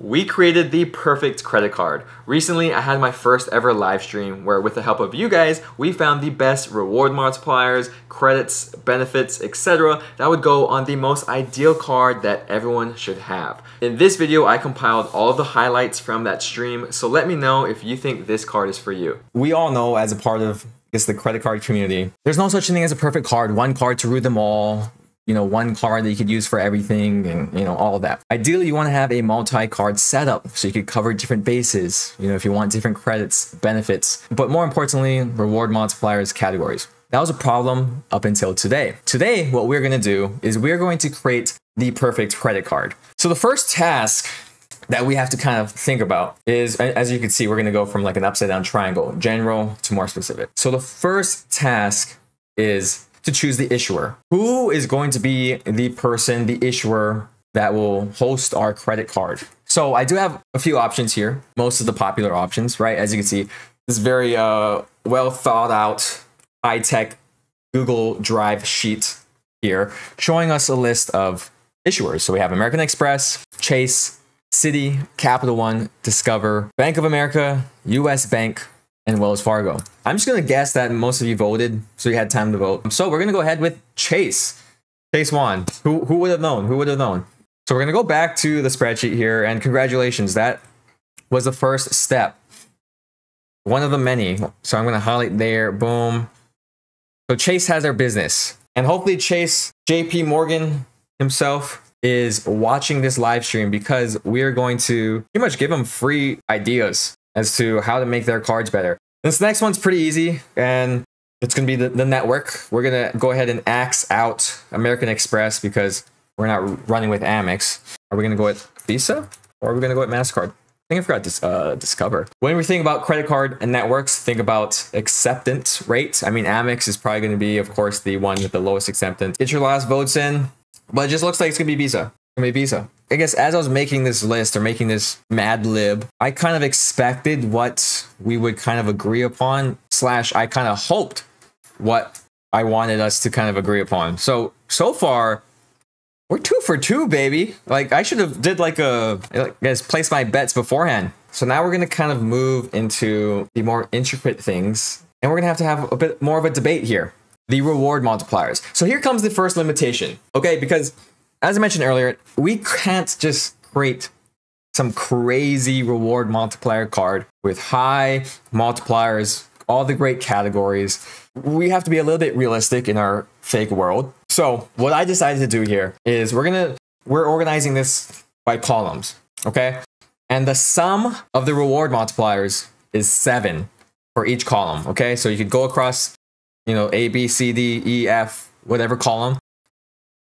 We created the perfect credit card. Recently, I had my first ever live stream where with the help of you guys, we found the best reward multipliers, credits, benefits, etc. that would go on the most ideal card that everyone should have. In this video, I compiled all of the highlights from that stream, so let me know if you think this card is for you. We all know as a part of the credit card community, there's no such thing as a perfect card, one card to rule them all. You know, one card that you could use for everything and, you know, all of that. Ideally, you want to have a multi-card setup so you could cover different bases, you know, if you want different credits, benefits, but more importantly, reward multipliers categories. That was a problem up until today. Today, what we're going to do is we're going to create the perfect credit card. So the first task that we have to kind of think about is, as you can see, we're going to go from like an upside down triangle, general to more specific. So the first task is to choose the issuer. Who is going to be the person, the issuer that will host our credit card? So I do have a few options here, most of the popular options, right? As you can see, this very well thought out, high-tech Google Drive sheet here, showing us a list of issuers. So we have American Express, Chase, Citi, Capital One, Discover, Bank of America, US Bank, and Wells Fargo. I'm just gonna guess that most of you voted, so you had time to vote. So we're gonna go ahead with Chase. Chase won. Who would have known? Who would have known? So we're gonna go back to the spreadsheet here, and congratulations, that was the first step. One of the many. So I'm gonna highlight there, boom. So Chase has their business. And hopefully Chase, JP Morgan himself, is watching this live stream because we are going to pretty much give him free ideas as to how to make their cards better. This next one's pretty easy, and it's going to be the network. We're going to go ahead and axe out American Express because we're not running with Amex. Are we going to go with Visa or are we going to go with MasterCard? I think I forgot to Discover. When we think about credit card and networks, think about acceptance rate. I mean, Amex is probably going to be, of course, the one with the lowest acceptance. Get your last votes in, but it just looks like it's going to be Visa. It's going to be Visa. I guess as I was making this list or making this Mad Lib, I kind of expected what we would kind of agree upon, / I kind of hoped what I wanted us to kind of agree upon. So far, we're 2 for 2, baby. Like I should have did like place my bets beforehand. So now we're going to kind of move into the more intricate things, and we're going to have a bit more of a debate here. The reward multipliers. So here comes the first limitation, okay? Because as I mentioned earlier, we can't just create some crazy reward multiplier card with high multipliers, all the great categories. We have to be a little bit realistic in our fake world. So what I decided to do here is we're organizing this by columns, okay? And the sum of the reward multipliers is 7 for each column, okay? So you could go across, you know, A, B, C, D, E, F, whatever column.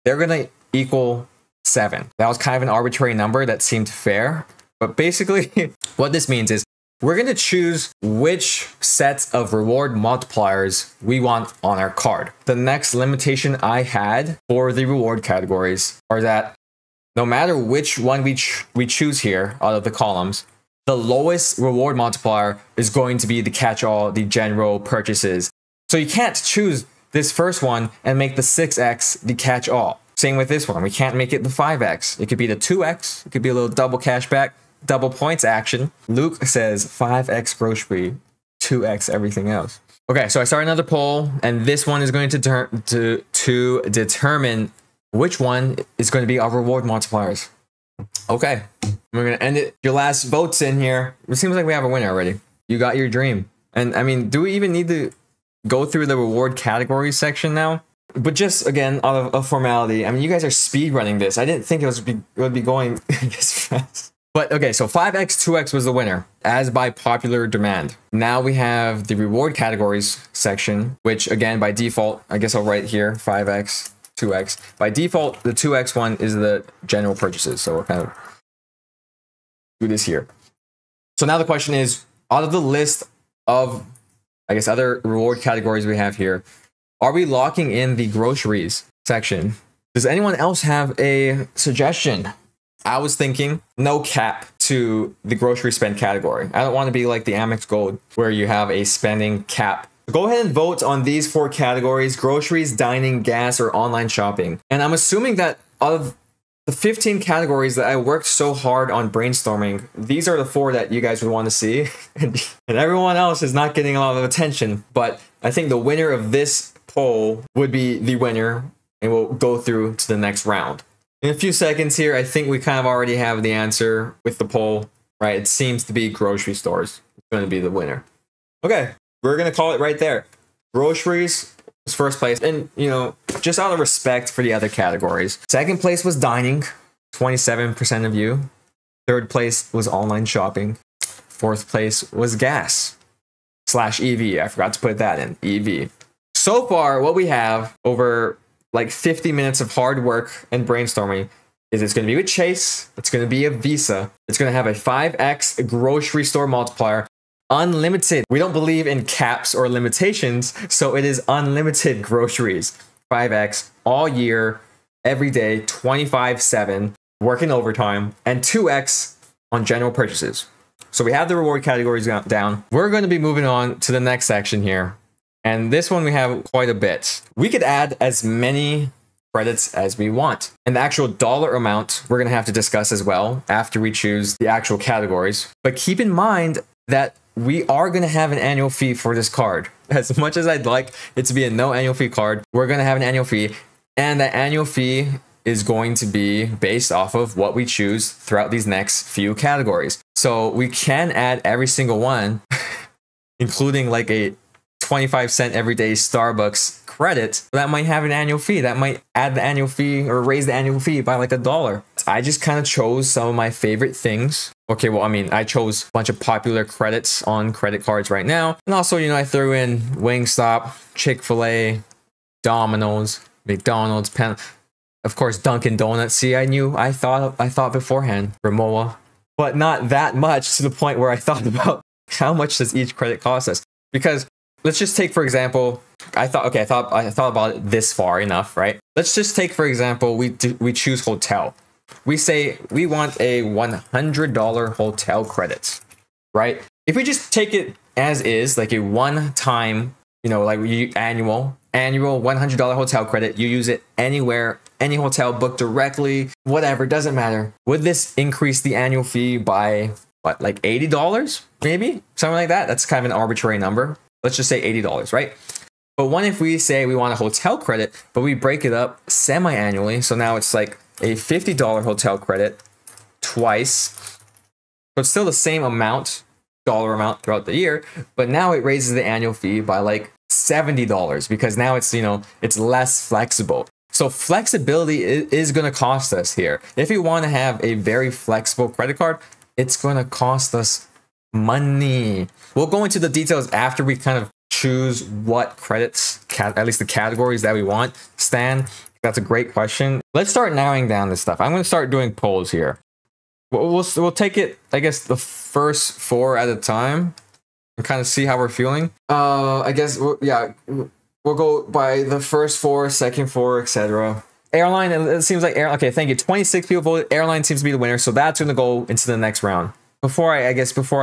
They're gonna equal 7. That was kind of an arbitrary number that seemed fair, but basically what this means is we're going to choose which sets of reward multipliers we want on our card. The next limitation I had for the reward categories are that no matter which one we choose here out of the columns, the lowest reward multiplier is going to be the catch-all, the general purchases. So you can't choose this first one and make the 6x the catch-all. Same with this one. We can't make it the 5x. It could be the 2x. It could be a little double cashback, double points action. Luke says 5x grocery, 2x everything else. Okay, so I start another poll, and this one is going to determine which one is going to be our reward multipliers. Okay, we're going to end it. Your last vote's in here. It seems like we have a winner already. You got your dream. And I mean, do we even need to go through the reward categories section now? But just, again, out of a formality, I mean, you guys are speed running this. I didn't think it would be going this fast. But, okay, so 5x, 2x was the winner, as by popular demand. Now we have the reward categories section, which, again, by default, I guess I'll write here, 5x, 2x. By default, the 2x one is the general purchases. So we'll kind of do this here. So now the question is, out of the list of, I guess, other reward categories we have here, are we locking in the groceries section? Does anyone else have a suggestion? I was thinking no cap to the grocery spend category. I don't want to be like the Amex Gold where you have a spending cap. Go ahead and vote on these 4 categories: groceries, dining, gas, or online shopping. And I'm assuming that out of the 15 categories that I worked so hard on brainstorming, these are the 4 that you guys would want to see. And everyone else is not getting a lot of attention. But I think the winner of this poll would be the winner, and we'll go through to the next round. In a few seconds here, I think we kind of already have the answer with the poll, right? It seems to be grocery stores. It's going to be the winner. Okay, we're going to call it right there. Groceries was first place. And, you know, just out of respect for the other categories. Second place was dining, 27% of you. Third place was online shopping. Fourth place was gas / EV. I forgot to put that in, EV. So far, what we have over like 50 minutes of hard work and brainstorming is it's going to be with Chase. It's going to be a Visa. It's going to have a 5x grocery store multiplier. Unlimited. We don't believe in caps or limitations, so it is unlimited groceries. 5x all year, every day, 24/7, working overtime, and 2x on general purchases. So we have the reward categories down. We're going to be moving on to the next section here. And this one we have quite a bit. We could add as many credits as we want. And the actual dollar amount we're going to have to discuss as well after we choose the actual categories. But keep in mind that we are going to have an annual fee for this card. As much as I'd like it to be a no annual fee card, we're going to have an annual fee. And the annual fee is going to be based off of what we choose throughout these next few categories. So we can add every single one, including like a 25-cent everyday Starbucks credit. That might have an annual fee. That might add the annual fee or raise the annual fee by like $1. I just kind of chose some of my favorite things. Okay, well, I mean, I chose a bunch of popular credits on credit cards right now. And also, you know, I threw in Wingstop, Chick-fil-A, Domino's, McDonald's, of course, Dunkin' Donuts. See, I thought beforehand, Ramoa, but not that much to the point where I thought about how much does each credit cost us. Because let's just take, for example, I thought about it this far enough, right? Let's just take, for example, we choose hotel. We say we want a $100 hotel credit, right? If we just take it as is, like a one-time, you know, like annual $100 hotel credit, you use it anywhere, any hotel, book directly, whatever, doesn't matter. Would this increase the annual fee by what, like $80 maybe? Something like that. That's kind of an arbitrary number. Let's just say $80, right? But what if we say we want a hotel credit, but we break it up semi-annually? So now it's like a $50 hotel credit twice. But still the same dollar amount throughout the year. But now it raises the annual fee by like $70 because now it's, you know, it's less flexible. So flexibility is going to cost us here. If we want to have a very flexible credit card, it's going to cost us money. We'll go into the details after we kind of choose what credits, at least the categories that we want. Stan, that's a great question. Let's start narrowing down this stuff. I'm going to start doing polls here. We'll take it, I guess, the first 4 at a time and kind of see how we're feeling. I guess, we'll go by the first 4, second 4, etc. Airline, it seems like okay, thank you. 26 people voted. Airline seems to be the winner, so that's going to go into the next round. Before I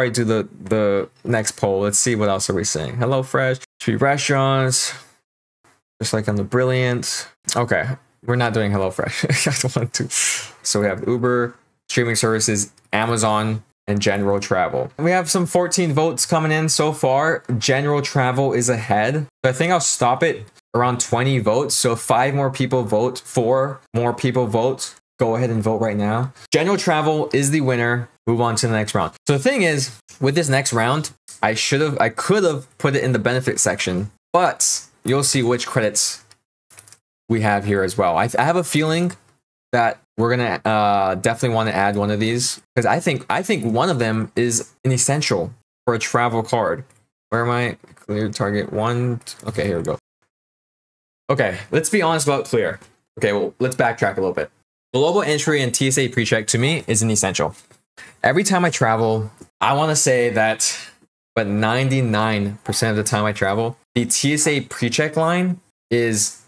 do the next poll, let's see what else are we saying. HelloFresh, 3 restaurants, just like on the Brilliant. Okay, we're not doing HelloFresh. I don't want to. So we have Uber, streaming services, Amazon, and general travel. We have some 14 votes coming in so far. General travel is ahead. So I think I'll stop it around 20 votes. So 5 more people vote, 4 more people vote. Go ahead and vote right now. General travel is the winner. Move on to the next round. So the thing is, with this next round, I could have put it in the benefit section, but you'll see which credits we have here as well. I have a feeling that we're gonna definitely want to add one of these because I think one of them is an essential for a travel card. Where am I? Clear target 1. Okay, here we go. Okay, let's be honest about clear. Okay, well, let's backtrack a little bit. Global entry and TSA PreCheck to me is an essential. Every time I travel, I want to say that, but 99% of the time I travel, the TSA PreCheck line is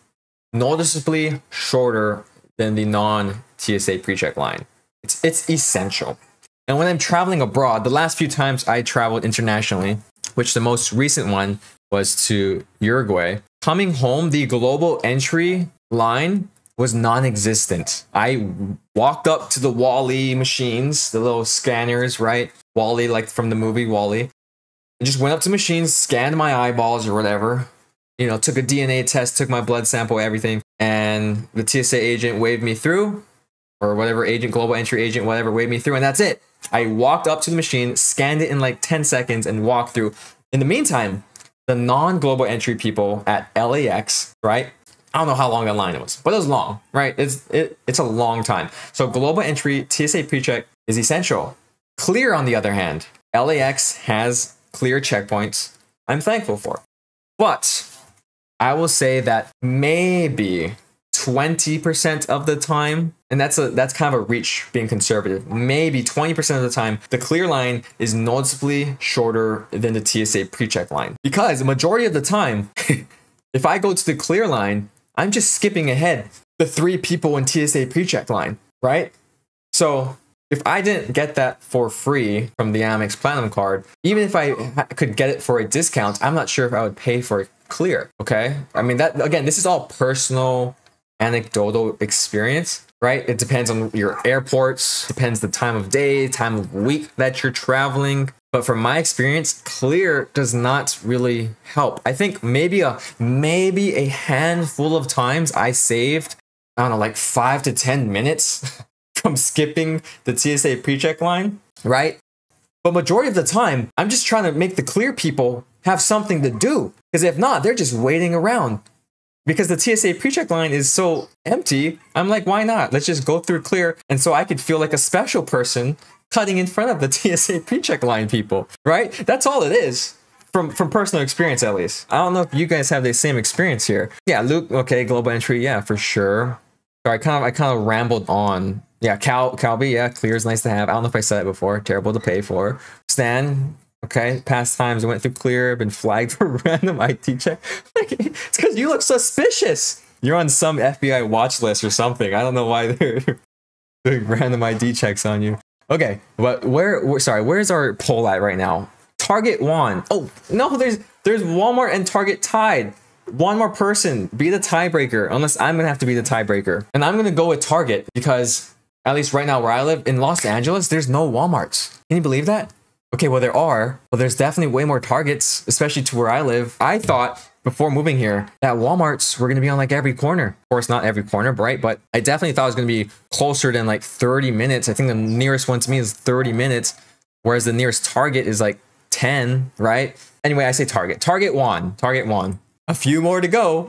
noticeably shorter than the non-TSA PreCheck line. It's essential. And when I'm traveling abroad, the last few times I traveled internationally, which the most recent one was to Uruguay, coming home, the global entry line was non-existent. I walked up to the Wall-E machines, the little scanners, right? Wall-E, like from the movie Wall-E. I just went up to machines, scanned my eyeballs or whatever. You know, took a DNA test, took my blood sample, everything. And the TSA agent waved me through, or whatever agent, global entry agent, whatever, waved me through, and that's it. I walked up to the machine, scanned it in like 10 seconds, and walked through. In the meantime, the non-global entry people at LAX, right? I don't know how long that line it was, but it was long, right? It's a long time. So global entry, TSA pre-check is essential. Clear, on the other hand, LAX has clear checkpoints. I'm thankful for. But I will say that maybe 20% of the time, and that's kind of a reach being conservative, maybe 20% of the time, the clear line is noticeably shorter than the TSA pre-check line. Because the majority of the time, if I go to the clear line, I'm just skipping ahead the 3 people in TSA pre-check line, right? So if I didn't get that for free from the Amex Platinum card, even if I could get it for a discount, I'm not sure if I would pay for it clear, okay? I mean, that again, this is all personal, anecdotal experience, right? It depends on your airports, depends the time of day, time of week that you're traveling. But from my experience, clear does not really help. I think maybe a handful of times I saved, I don't know, like 5 to 10 minutes from skipping the TSA pre-check line, right? But majority of the time, I'm just trying to make the clear people have something to do. Because if not, they're just waiting around. Because the TSA pre-check line is so empty, I'm like, why not? Let's just go through clear. And so I could feel like a special person cutting in front of the TSA pre-check line people, right? That's all it is. From personal experience, at least. I don't know if you guys have the same experience here. Yeah, Luke, okay, global entry, yeah, for sure. Sorry, I kind of rambled on. Yeah, Calby, yeah, clear is nice to have. I don't know if I said it before. Terrible to pay for. Stan, okay, past times I went through clear, been flagged for random IT check. It's because you look suspicious. You're on some FBI watch list or something. I don't know why they're doing random ID checks on you. Okay, but where's our poll at right now? Target won. Oh no, there's Walmart and Target tied. One more person, be the tiebreaker, unless I'm gonna have to be the tiebreaker. And I'm gonna go with Target because at least right now where I live in Los Angeles, there's no Walmarts. Can you believe that? Okay, well there are, but there's definitely way more Targets, especially to where I live. I thought before moving here that Walmarts were gonna be on like every corner. Of course, not every corner, right? But I definitely thought it was gonna be closer than like 30 minutes. I think the nearest one to me is 30 minutes, whereas the nearest Target is like 10, right? Anyway, I say Target. Target won. Target won. A few more to go.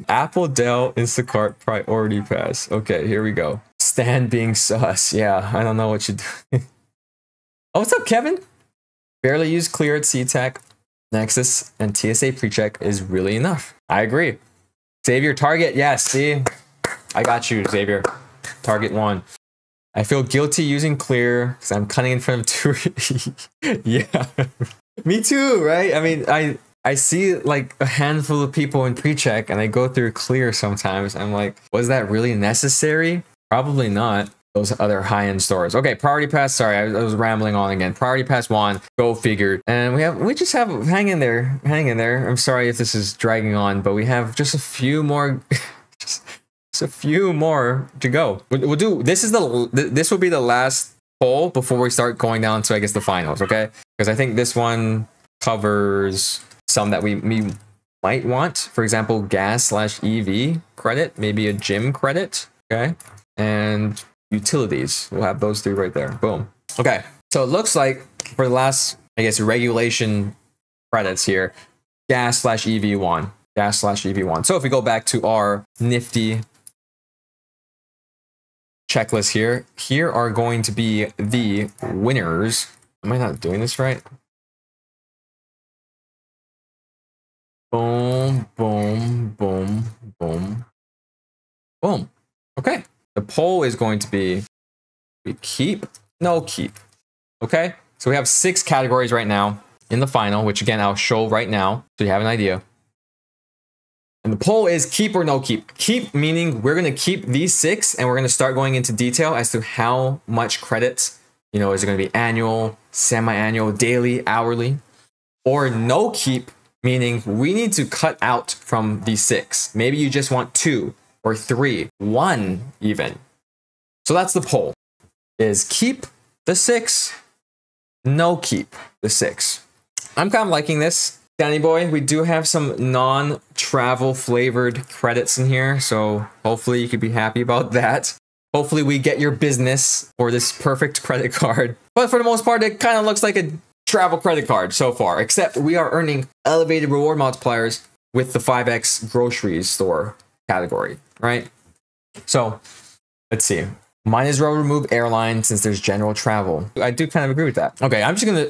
Apple, Dell, Instacart, Priority Pass. Okay, here we go. Stan being sus. Yeah, I don't know what you do. Oh, what's up, Kevin? Barely used clear at SeaTac, Nexus, and TSA PreCheck is really enough. I agree. Xavier, Target. Yes, see? I got you, Xavier. Target won. I feel guilty using clear because I'm cutting in front of two. Yeah. Me too, right? I mean, I see like a handful of people in pre-check and I go through clear sometimes. I'm like, was that really necessary? Probably not. Those other high-end stores. Okay, Priority Pass. Sorry, I was rambling on again. Priority Pass won. Go figured. And we just have hang in there. I'm sorry if this is dragging on, but we have just a few more. just a few more to go. We'll do. This will be the last poll before we start going down to, I guess, the finals. Okay, because I think this one covers some that we might want. For example, gas/EV credit, maybe a gym credit. Okay, and utilities. We'll have those three right there. Boom. Okay, so it looks like for the last, I guess, regulation credits here, gas/EV won. Gas/EV won. So if we go back to our nifty checklist here are going to be the winners. Am I not doing this right? Boom, boom, boom, boom, boom. Okay. The poll is going to be we keep, no keep. Okay. So we have 6 categories right now in the final, which again, I'll show right now so you have an idea. And the poll is keep or no keep. Keep meaning we're going to keep these 6 and we're going to start going into detail as to how much credits, you know, is it going to be annual, semi-annual, daily, hourly, or no keep, meaning we need to cut out from these 6. Maybe you just want 2 or 3? 1 even. So that's the poll. Is keep the 6, no keep the 6. I'm kind of liking this, Danny boy. We do have some non-travel flavored credits in here, so hopefully you could be happy about that. Hopefully we get your business for this perfect credit card. But for the most part, it kind of looks like a travel credit card so far, except we are earning elevated reward multipliers with the 5x grocery store category, right? So let's see. Might as well remove airline since there's general travel. I do kind of agree with that. Okay,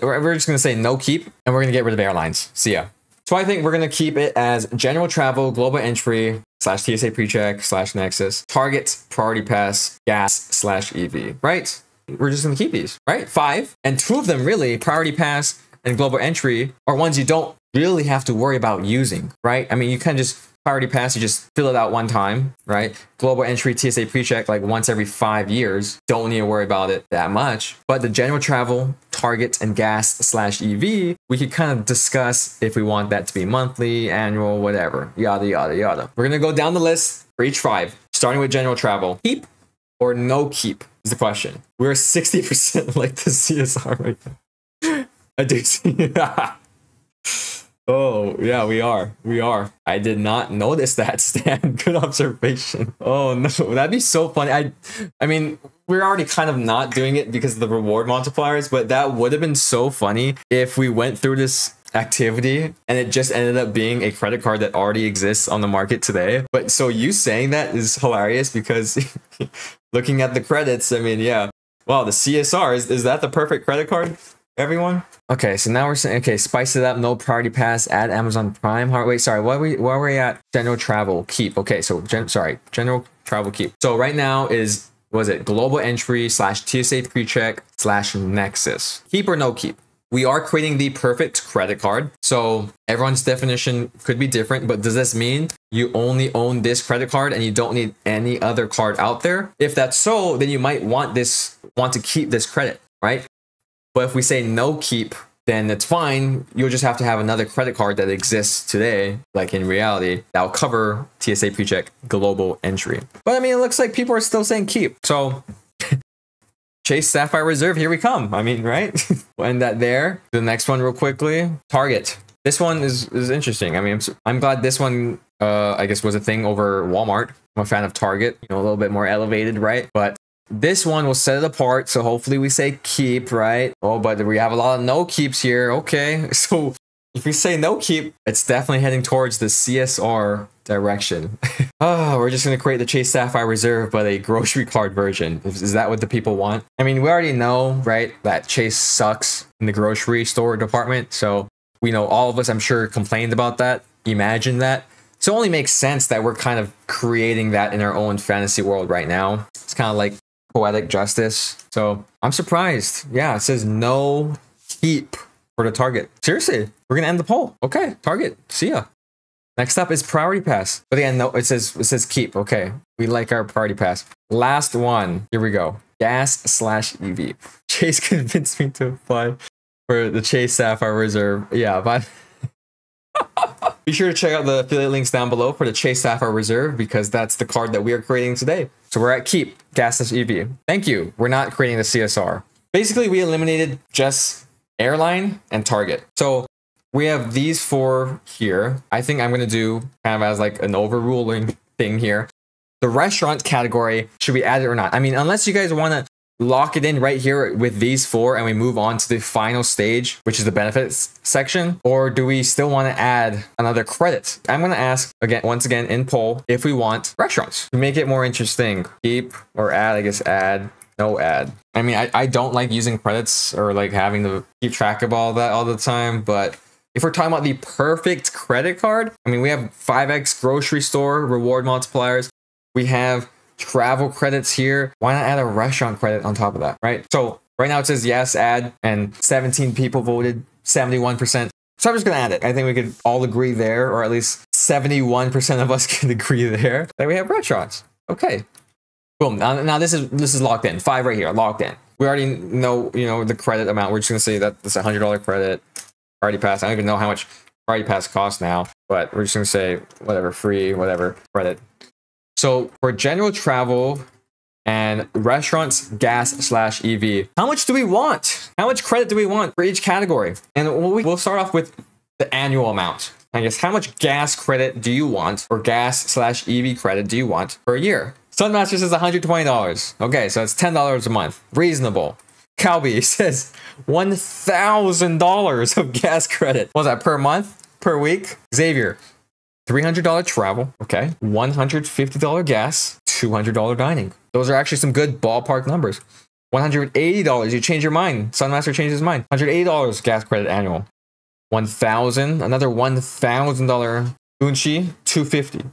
we're just gonna say no keep, and we're gonna get rid of airlines. See ya. So I think we're gonna keep it as general travel, global entry, / TSA pre-check / Nexus, Target, priority pass, gas / EV, right? We're just gonna keep these, right? 5, and 2 of them really, priority pass and global entry, are ones you don't really have to worry about using, right? I mean, you can just priority pass, you just fill it out one time, right? Global entry, TSA pre-check, like once every 5 years. Don't need to worry about it that much. But the general travel, Target, and gas / EV, we could kind of discuss if we want that to be monthly, annual, whatever, yada, yada, yada. We're gonna go down the list for each 5, starting with general travel. Keep or no keep is the question. We're 60% like the CSR right now. I do see. Oh, yeah, we are. We are. I did not notice that, Stan. Good observation. Oh, no. That'd be so funny. I mean, we're already kind of not doing it because of the reward multipliers, but that would have been so funny if we went through this activity and it just ended up being a credit card that already exists on the market today. But so you saying that is hilarious because looking at the credits, I mean, yeah. Wow, the CSR, is that the perfect credit card? Everyone? Okay, so now we're saying, okay, spice it up, no priority pass, add Amazon Prime. Wait, sorry, where are we at? General travel, keep. Okay, so, general travel, keep. So right now was it global entry / TSA pre-check / Nexus. Keep or no keep? We are creating the perfect credit card. So everyone's definition could be different, but does this mean you only own this credit card and you don't need any other card out there? If that's so, then you might want to keep this credit, right? But if we say no keep, then it's fine. You'll just have to have another credit card that exists today, like in reality, that'll cover TSA pre-check global entry. But I mean, it looks like people are still saying keep. So Chase Sapphire Reserve, here we come. I mean, right? We'll end that there. The next one real quickly, Target. This one is interesting. I mean, I'm glad this one, I guess, was a thing over Walmart. I'm a fan of Target, a little bit more elevated, right? But this one will set it apart, so hopefully we say keep, right? Oh, but we have a lot of no keeps here. Okay, so if we say no keep, it's definitely heading towards the CSR direction. Oh, we're just going to create the Chase Sapphire Reserve, but a grocery card version. Is that what the people want? I mean, we already know, right, that Chase sucks in the grocery store department. So we know all of us, I'm sure, complained about that. Imagine that. So it only makes sense that we're kind of creating that in our own fantasy world right now. It's kind of like poetic justice. So I'm surprised. Yeah, it says no keep for the Target. Seriously, we're gonna end the poll. Okay, Target, see ya. Next up is priority pass. But again, no, it says keep. Okay, we like our priority pass. Last one. Here we go. Gas / EV. Chase convinced me to apply for the Chase Sapphire Reserve. Yeah, but be sure to check out the affiliate links down below for the Chase Sapphire Reserve because that's the card that we are creating today. So we're at keep, gas / EV. Thank you. We're not creating the CSR. Basically, we eliminated just airline and Target. So we have these 4 here. I think I'm going to do kind of as like an overruling thing here. The restaurant category, should we add it or not? I mean, unless you guys want to lock it in right here with these 4 and we move on to the final stage, which is the benefits section, or do we still want to add another credit? I'm going to ask again, once again in poll, if we want restaurants to make it more interesting. Keep or add, I guess add, no add. I mean, I don't like using credits or like having to keep track of all that all the time, but if we're talking about the perfect credit card, I mean, we have 5x grocery store reward multipliers. We have travel credits here. Why not add a restaurant credit on top of that, right? So right now it says yes, add, and 17 people voted, 71%. So I'm just gonna add it. I think we could all agree there, or at least 71% of us can agree there that we have restaurants. Okay, boom. Now this is locked in. 5 right here, locked in. We already know, the credit amount. We're just gonna say that it's a $100 credit. Priority pass. I don't even know how much priority pass costs now, but we're just gonna say whatever, free, whatever credit. So for general travel and restaurants, gas/EV, how much do we want? How much credit do we want for each category? And we'll start off with the annual amount. I guess how much gas credit do you want, or gas/EV credit do you want per year? Sunmaster says $120. Okay, so it's $10 a month. Reasonable. Calby says $1,000 of gas credit. What was that, per month? Per week? Xavier, $300 travel. Okay. $150 gas. $200 dining. Those are actually some good ballpark numbers. $180. You change your mind. Sunmaster changed his mind. $180 gas credit annual. $1,000. Another $1,000. Unchi, $250.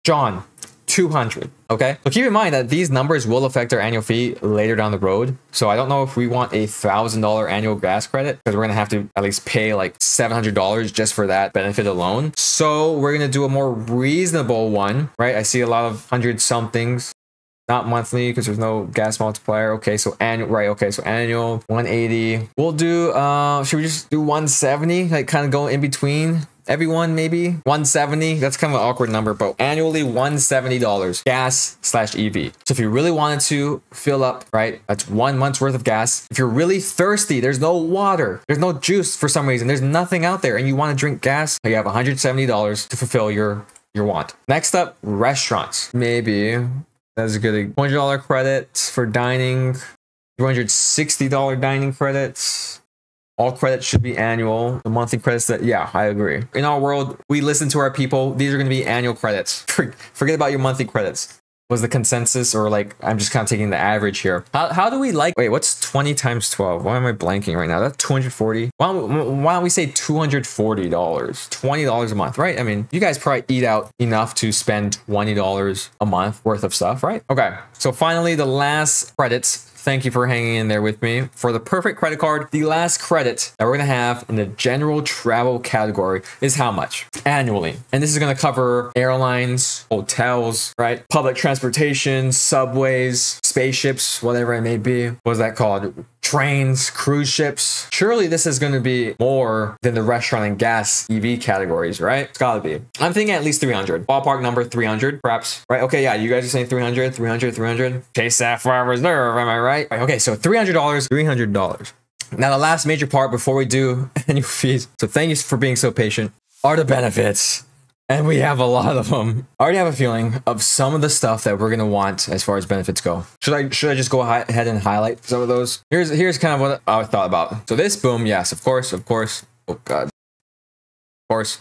John, $200. Okay. So keep in mind that these numbers will affect our annual fee later down the road. So I don't know if we want a $1,000 annual gas credit, because we're going to have to at least pay like $700 just for that benefit alone. So we're going to do a more reasonable one, right? I see a lot of 100-somethings. Not monthly because there's no gas multiplier. Okay, so annual, right? Okay, so annual 180. We'll do, should we just do 170? Like kind of go in between everyone, maybe 170. That's kind of an awkward number, but annually $170 gas/EV. So if you really wanted to fill up, right? That's 1 month's worth of gas. If you're really thirsty, there's no water, there's no juice for some reason, there's nothing out there, and you want to drink gas, you have $170 to fulfill your want. Next up, restaurants. Maybe. That's a good $200 credit for dining, $260 dining credits. All credits should be annual. The monthly credits that, yeah, I agree. In our world, we listen to our people. These are going to be annual credits. Forget about your monthly credits. Was the consensus, or like, I'm just kind of taking the average here. How do we like, wait, what's 20 times 12? Why am I blanking right now? That's 240. Why don't we say $240? $20 a month, right? I mean, you guys probably eat out enough to spend $20 a month worth of stuff, right? Okay, so finally, the last credits. Thank you for hanging in there with me. For the perfect credit card, the last credit that we're gonna have in the general travel category is how much? Annually. And this is gonna cover airlines, hotels, right? Public transportation, subways, spaceships, whatever it may be. What is that called? Trains, cruise ships. Surely this is gonna be more than the restaurant and gas EV categories, right? It's gotta be. I'm thinking at least 300. Ballpark number 300, perhaps, right? Okay, yeah, you guys are saying 300, 300, 300. Chase Sapphire Reserve, am I right? Okay, so $300, $300. Now the last major part before we do annual fees, so thank you for being so patient, are the benefits. And we have a lot of them. I already have a feeling of some of the stuff that we're gonna want as far as benefits go. Should I just go ahead and highlight some of those? Here's kind of what I thought about. So this, boom, yes, of course. Oh God. Of course.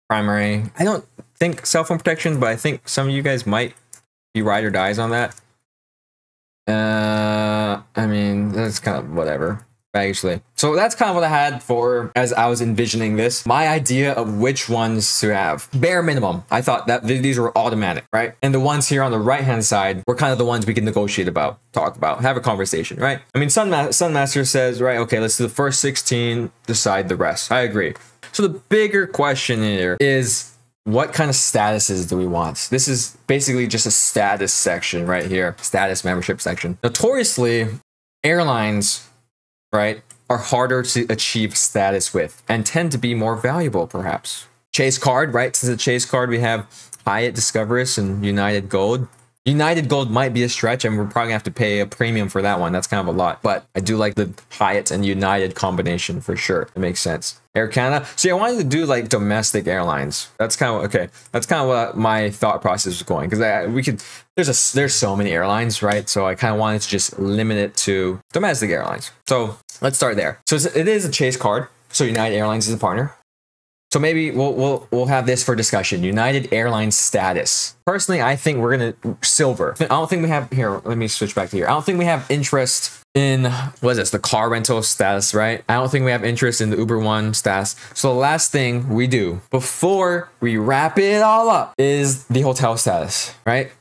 Primary. I don't think cell phone protection, but I think some of you guys might be ride or dies on that. I mean, that's kind of whatever, actually. So that's kind of what I had for, as I was envisioning this, my idea of which ones to have. Bare minimum, I thought that these were automatic, right? And the ones here on the right-hand side were kind of the ones we can negotiate about, talk about, have a conversation, right? I mean, Sunmaster says, right, okay, let's do the first 16, decide the rest. I agree. So the bigger question here is, what kind of statuses do we want? This is basically just a status section right here. Status membership section. Notoriously, airlines, right, are harder to achieve status with and tend to be more valuable, perhaps. Chase card, right? Since the Chase card, we have Hyatt, Discoveries, and United Gold. United Gold might be a stretch, and we're probably gonna have to pay a premium for that one. That's kind of a lot, but I do like the Hyatt and United combination for sure. It makes sense. Air Canada. See, I wanted to do like domestic airlines. That's kind of okay. That's kind of what my thought process was going, because we could. There's so many airlines, right? So I kind of wanted to just limit it to domestic airlines. So let's start there. So it is a Chase card. So United Airlines is a partner. So maybe we'll have this for discussion. United Airlines status. Personally, I think we're gonna silver. I don't think we have here. Let me switch back to here. I don't think we have interest in what is this? The car rental status, right? I don't think we have interest in the Uber One status. So the last thing we do before we wrap it all up is the hotel status, right?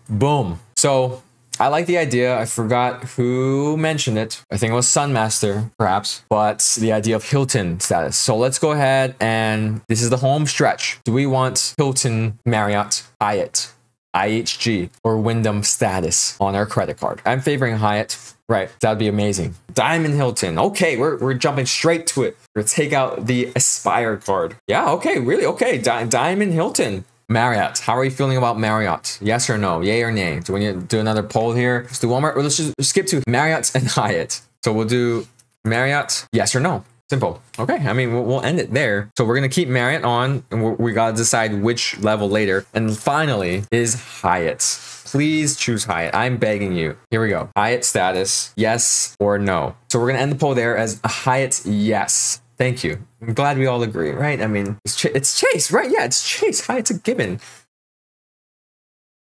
Boom. So I like the idea. I forgot who mentioned it. I think it was Sunmaster, perhaps, but the idea of Hilton status. So let's go ahead, and this is the home stretch. Do we want Hilton, Marriott, Hyatt, IHG, or Wyndham status on our credit card? I'm favoring Hyatt. Right, that'd be amazing. Diamond Hilton. Okay, we're jumping straight to it. We're gonna take out the Aspire card. Yeah, okay, really, okay. Diamond Hilton. Marriott. How are you feeling about Marriott? Yes or no? Yay or nay? Do we need to do another poll here? Let's do one more. Or let's just skip to Marriott and Hyatt. So we'll do Marriott. Yes or no? Simple. Okay. I mean, we'll end it there. So we're going to keep Marriott on, and we got to decide which level later. And finally is Hyatt. Please choose Hyatt. I'm begging you. Here we go. Hyatt status, yes or no. So we're going to end the poll there as a Hyatt yes. Thank you. I'm glad we all agree, right? I mean, it's Chase, right? Yeah, it's Chase. Hyatt's a given.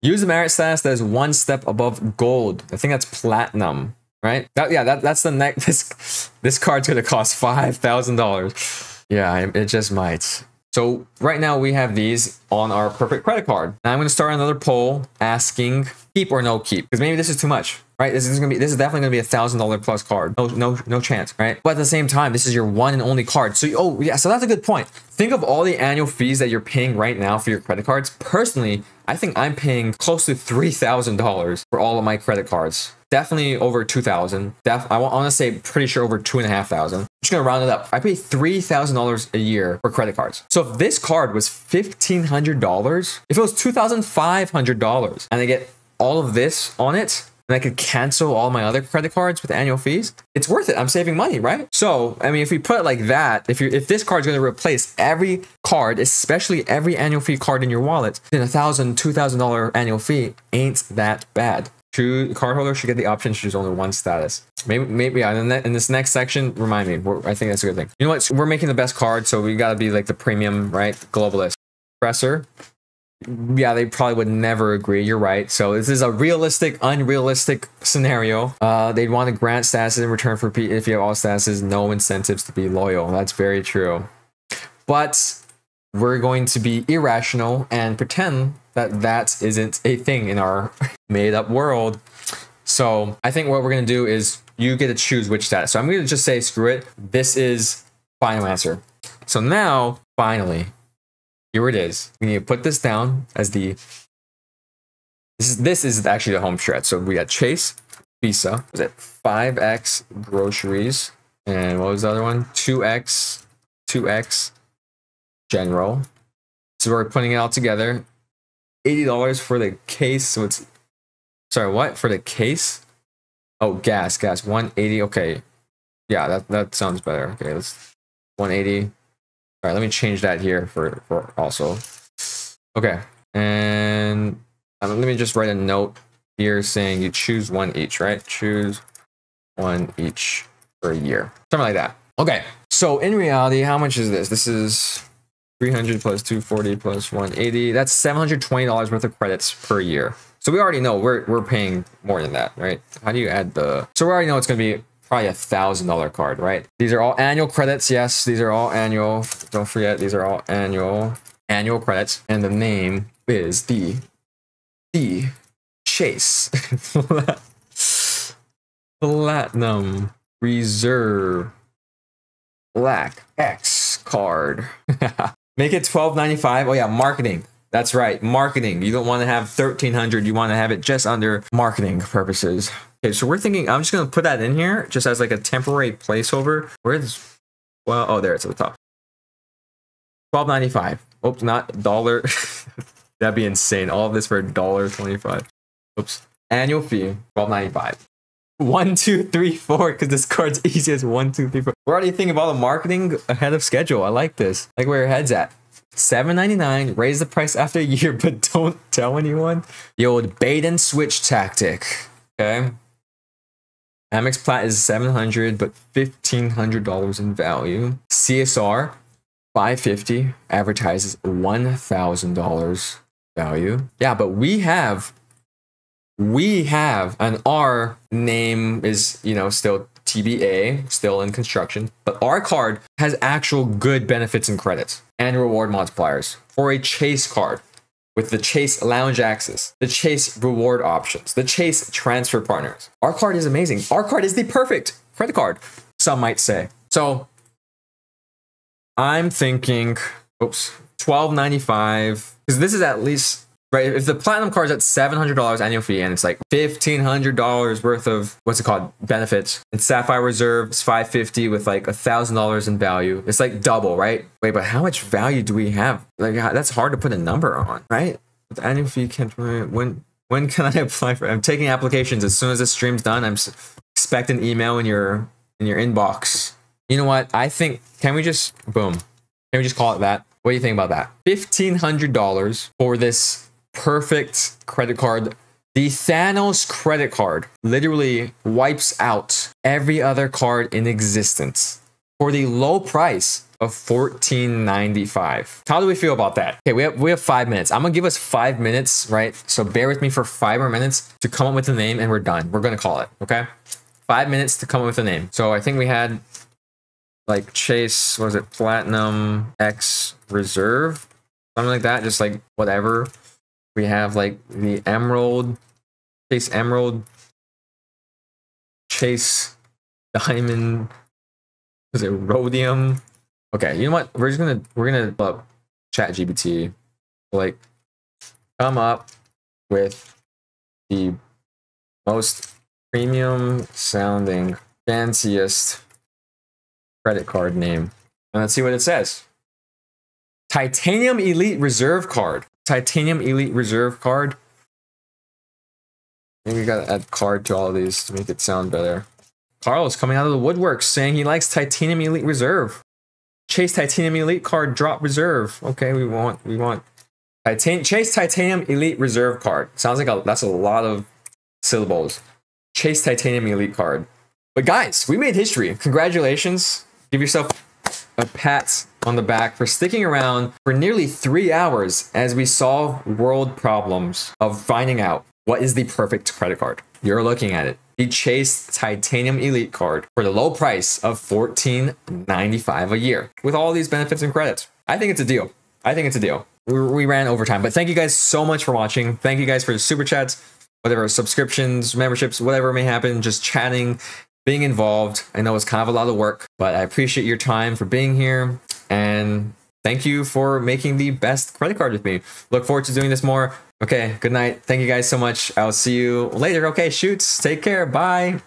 Use the Marriott status that is one step above gold. I think that's platinum, right? That's the next. This card's going to cost $5,000. Yeah, it just might. So right now we have these on our perfect credit card. Now I'm going to start another poll asking keep or no keep, because maybe this is too much, right? This is definitely going to be $1,000 plus card. No chance, right? But at the same time, this is your one and only card. So so that's a good point. Think of all the annual fees that you're paying right now for your credit cards. Personally, I think I'm paying close to $3,000 for all of my credit cards. Definitely over 2,000. I want to say pretty sure over 2,500. I'm just gonna round it up. I pay $3,000 a year for credit cards. So if this card was $1,500, if it was $2,500, and I get all of this on it, and I could cancel all my other credit cards with annual fees, it's worth it. I'm saving money, right? So, I mean, if we put it like that, if this card's going to replace every card, especially every annual fee card in your wallet, then $1,000, $2,000 annual fee ain't that bad. True cardholder should get the option to choose only one status. Maybe yeah, in this next section, remind me. I think that's a good thing. You know what? We're making the best card, so we got to be like the premium, right? Globalist. Presser. Yeah, they probably would never agree. You're right. So this is a realistic, unrealistic scenario. They'd want to grant statuses in return for if you have all statuses, no incentives to be loyal. That's very true. But we're going to be irrational and pretend that isn't a thing in our made up world. So I think what we're going to do is you get to choose which status. So I'm going to just say, screw it. This is final answer. So now, finally, here it is. We need to put this down as this is actually the home stretch. So we got Chase, Visa, was it 5X groceries, and what was the other one? 2X general. So we're putting it all together. $80 for the case. So it's, sorry, what? For the case? Oh, gas, 180. Okay. Yeah, that sounds better. Okay, let's 180. All right, let me change that here for also. Okay, and let me just write a note here saying you choose one each, right? Choose one each for a year. Something like that. Okay, so in reality, how much is this? This is 300 plus 240 plus 180. That's $720 worth of credits per year. So we already know we're paying more than that, right? How do you add the... So we already know it's going to be probably $1,000 card, right? These are all annual credits. Yes, these are all annual. Don't forget, these are all annual credits. And the name is the Chase Platinum Reserve Black X card. Make it $1,295. Oh yeah, marketing. That's right, marketing. You don't want to have $1,300. You want to have it just under marketing purposes. Okay, so we're thinking, I'm just going to put that in here just as like a temporary placeholder. Where's, well, oh, there, it's at the top. $12.95. Oops, not dollar. That'd be insane. All of this for $1.25. Oops. Annual fee, $12.95. 1, 2, 3, 4, because this card's easy as 1, 2, 3, 4. We're already thinking about the marketing ahead of schedule. I like this. I like where your head's at. $7.99. Raise the price after a year, but don't tell anyone. The old bait and switch tactic. Okay. Amex Plat is $700, but $1,500 in value. CSR, $550. Advertises $1,000 value. Yeah, but we have, and our name is, still TBA, still in construction, but our card has actual good benefits and credits and reward multipliers for a Chase card with the Chase Lounge Access, the Chase reward options, the Chase transfer partners. Our card is amazing. Our card is the perfect credit card, some might say. So I'm thinking, oops, $12.95, because this is at least right? If the platinum card is at $700 annual fee and it's like $1,500 worth of what's it called, benefits, and Sapphire Reserve is $550 with like $1,000 in value, it's like double, right? Wait, but how much value do we have? Like that's hard to put a number on, right? With the annual fee can't. When can I apply for? I'm taking applications as soon as this stream's done. I'm expect an email in your inbox. You know what? I think can we just boom? Can we just call it that? What do you think about that? $1,500 for this perfect credit card. The Thanos credit card literally wipes out every other card in existence for the low price of $14.95. How do we feel about that? Okay, we have 5 minutes. I'm gonna give us 5 minutes, right? So bear with me for 5 more minutes to come up with a name and we're done. We're gonna call it, okay? 5 minutes to come up with a name. So I think we had like Chase, what was it? Platinum X Reserve, something like that. Just like whatever. We have like the Emerald, Chase Emerald, Chase Diamond, was it Rhodium? Okay, you know what? We're gonna pull up ChatGPT, like come up with the most premium sounding, fanciest credit card name, and let's see what it says. Titanium Elite Reserve Card. Titanium Elite Reserve Card. Maybe we gotta add card to all of these to make it sound better. Carl's coming out of the woodwork saying he likes Titanium Elite Reserve. Chase Titanium Elite Card Drop Reserve. Okay, we want Chase Titanium Elite Reserve Card. Sounds like that's a lot of syllables. Chase Titanium Elite Card. But guys, we made history. Congratulations. Give yourself a pat on the back for sticking around for nearly 3 hours as we solve world problems of finding out what is the perfect credit card. You're looking at it. The Chase Titanium Elite Card for the low price of $14.95 a year with all these benefits and credits. I think it's a deal. I think it's a deal. We ran over time, but thank you guys so much for watching. Thank you guys for the super chats, whatever, subscriptions, memberships, whatever may happen, just chatting, being involved. I know it's kind of a lot of work, but I appreciate your time for being here. And thank you for making the best credit card with me. Look forward to doing this more. Okay, good night. Thank you guys so much. I'll see you later. Okay, shoots. Take care. Bye.